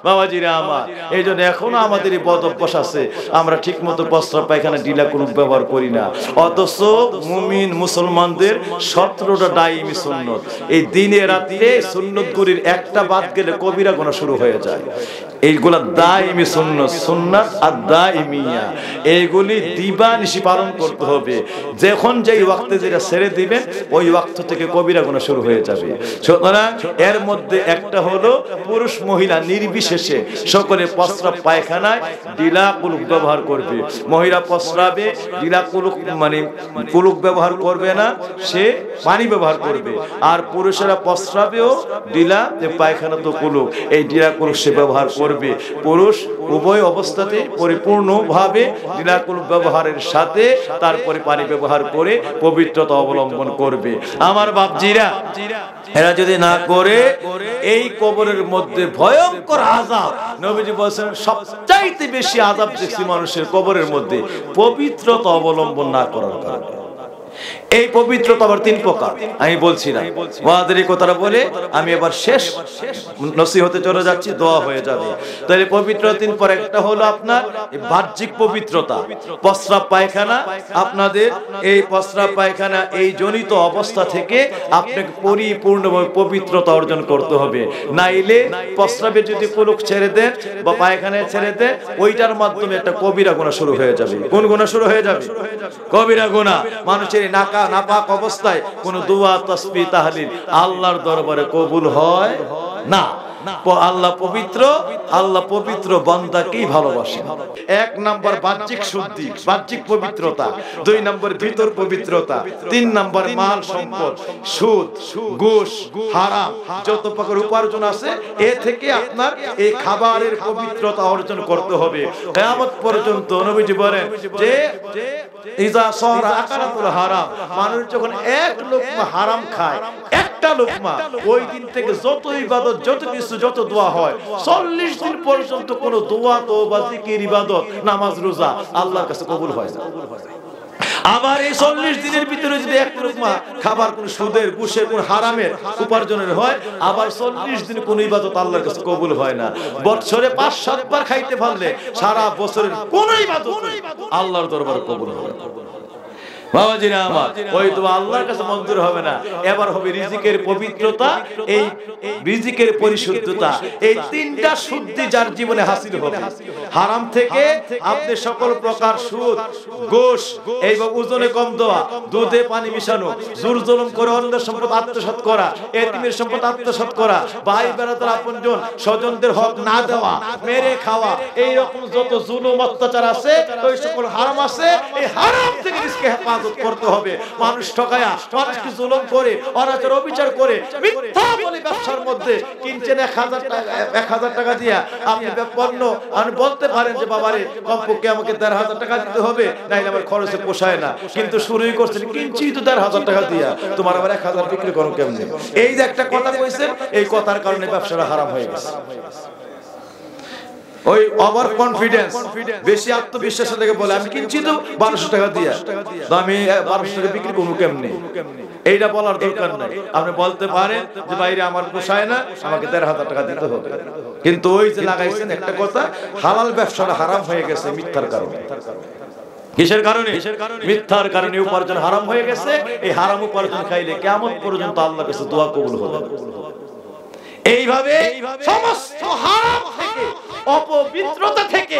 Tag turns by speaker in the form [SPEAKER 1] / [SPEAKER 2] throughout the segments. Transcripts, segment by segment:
[SPEAKER 1] বাবাজিরা আমার, এই জন্য এখনো আমাদের এই বদ অভ্যাস আছে, আমরা ঠিক মতো প্রস্রাব পায়খানা ঢিলা কুলুক ব্যবহার করি না। অথচ মুমিন মুসলমানদের 17টা দায়মি সুন্নত, এই দিনে রাতে সুন্নতগুলির একটা বাদ গেলে কবিরা গুনাহ শুরু হয়ে যায়। এইগুলা দায়মি সুন্নত, সুন্নাত আর দায়মিয়া, এইগুলি দিবানিশি পালন করতে হবে। যখন যেই ওয়াক্তে যেটা ছেড়ে দিবেন ওই ওয়াক্ত থেকে কবিরা গুনাহ শুরু হয়ে যাবে। সুতরাং এর মধ্যে একটা হলো পুরুষ মহিলা নির্বিশেষে সকলে প্রস্রাব পায়খানায় ঢিলা কুলুক ব্যবহার করবে। মহিলা প্রস্রাবে ঢিলা কুলুক মানে কুলুক ব্যবহার করবে না, সে পানি ব্যবহার করবে। আর পুরুষেরা প্রস্রাবেও ঢিলা, পায়খানা তো কুলুক, এই ঢিলা কুলুক সে ব্যবহার করবে। পুরুষ উভয় অবস্থাতে পরিপূর্ণভাবে ঢিলা কুলুক ব্যবহারের সাথে তারপরে পানি ব্যবহার করে পবিত্রতা অবলম্বন করবে। আমার বাপজিরা, এরা যদি না করে এই কবরের মধ্যে ভয়ঙ্কর আযাব, নবীজি বলেছেন সবচাইতে বেশি আযাব দেখছি মানুষের কবরের মধ্যে পবিত্রতা অবলম্বন না করার কারণে। এই পবিত্রতা আবার 3 প্রকার, আমি বলছি না, ওয়াদের এই কথাটা বলে আমি এবার শেষ নসিহতে চলে যাচ্ছি, দোয়া হয়ে যাবে। তাহলে পবিত্রতা 3 প্রকার। একটা হলো আপনার বাহ্যিক পবিত্রতা, প্রস্রাব পায়খানা। আপনাদের এই প্রস্রাব পায়খানা এই জনিত অবস্থা থেকে আপনাকে পরিপূর্ণভাবে পবিত্রতা অর্জন করতে হবে। নাইলে প্রস্রাবে যদি কুলুক ছেড়ে দেন বা পায়খানায় ছেড়ে দেন, ওইটার মাধ্যমে একটা কবিরা গুনাহ শুরু হয়ে যাবে। কোন গুনাহ শুরু হয়ে যাবে? কবিরা গুনাহ। মানুষের নাপাক অবস্থায় কোন দোয়া তাসবিহ তাহলিল আল্লাহর দরবারে কবুল হয় না। আল্লাহ পবিত্র, আল্লাহ পবিত্র বান্দাকেই ভালোবাসেন। 1 নম্বর বাহ্যিক শুদ্ধি, বাহ্যিক পবিত্রতা। 2 নম্বর ভিতর পবিত্রতা। 3 নম্বর মাল সম্পদ, সুদ, ঘুষ, হারাম যত প্রকার উপার্জন আছে, এ থেকে আপনার এই খাবারের পবিত্রতা অর্জন করতে হবে। কিয়ামত পর্যন্ত নবীজি বলেন যে ইজা সারা আকালাতুল হারাম, মানুষ যখন 1 লোকমা হারাম খায়, একটা লোকমা, ওই দিন থেকে যত ইবাদত, যত কিছু, যত দোয়া হয়, 40 দিন পর্যন্ত কোন দোয়া, তওবা, জিকির, ইবাদত, নামাজ, রোজা আল্লাহর কাছে কবুল হয় না। আবার এই 40 দিনের ভিতরে যদি 1 লোকমা খাবার কোন সুদের, ঘুষের, কোন হারামের উপার্জনের হয়, আবার 40 দিন কোন ইবাদত আল্লাহর কাছে কবুল হয় না। বছরে 5-7 বার খাইতে পারলে সারা বছরের কোন ইবাদত আল্লাহর দরবারে কবুল হবে না। বাবাজিরা আমার, ওই তো আল্লাহর কাছে মঞ্জুর হবে না। এবার হবে রিজিকের পবিত্রতা, এই রিজিকের পরিশুদ্ধতা। এই 3টা শুদ্ধি যার জীবনে হাসিল হবে, হারাম থেকে আপনি সকল প্রকার সুদ, ঘুষ, এই ওজনে কম দেওয়া, দুধে পানি মিশানো, জোর জুলুম করে অন্যের সম্পদ আত্মসাৎ করা, এতিমের সম্পদ আত্মসাৎ করা, ভাই বেরাদার আপনজন স্বজনদের হক না দেওয়া, মেরে খাওয়া, এই রকম যত জুলুম অত্যাচার আছে, ওই সকল হারাম আছে, এই হারাম থেকে রিজকে হেফাজত করতে হবে। মানুষ ঠকায়া, মানুষকে জুলুম করে, অনাচার অবিচার করে, মিথ্যা বলে ব্যবসার মধ্যে কিনছেন 1000 টাকা দিয়া, আপনি পণ্য আপনি বলতে পারেন যে বাবারে কমপক্ষে আমাকে 1500 টাকা দিতে হবে, নাইলে আমার খরচে পোষায় না, কিন্তু শুরুই করছেন কিনছি তো 1500 টাকা দিয়া, তোমার আবার 1000 বিক্রি করো কেমনে? এই যে একটা কথা কইছেন, এই কথার কারণে ব্যবসাটা হারাম হয়ে গেছে। ওই ওভার কনফিডেন্স, বেশি আত্মবিশ্বাস থেকে বলে আমি কিনছি তো 1200 টাকা দিয়া, তো আমি 1200 টাকা বিক্রি করব কেমনে? এইটা বলার দরকার নাই। আপনি বলতে পারেন যে বাইরে আমার পোষায় না, আমাকে 1500 টাকা দিতে হবে। কিন্তু ওই যে লাগাইছেন একটা কথা, হালাল ব্যবসাটা হারাম হয়ে গেছে মিথ্যার কারণে। কিসের কারণে? মিথ্যার কারণে উপার্জন হারাম হয়ে গেছে। এই হারাম উপার্জন খাইলে কিয়ামত পর্যন্ত আল্লাহর কাছে দোয়া কবুল হবে না। এইভাবে সমস্ত হারাম থেকে, অপবিত্রতা থেকে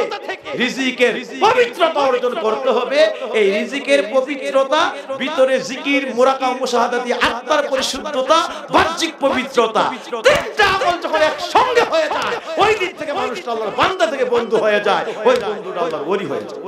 [SPEAKER 1] রিজিকের পবিত্রতা অর্জন করতে হবে। এই রিজিকের পবিত্রতা, ভিতরে জিকির, মুরাকাবা, মুশাহাদাতি, আত্মার পরিশুদ্ধতা, বাহ্যিক পবিত্রতা, 3টা আমল যখন একসঙ্গে হয়ে যায়, ওই দিন থেকে মানুষ আল্লাহর বান্দা থেকে বন্ধু হয়ে যায়, ওই বন্ধুটা আল্লাহর ওলি হয়ে যায়।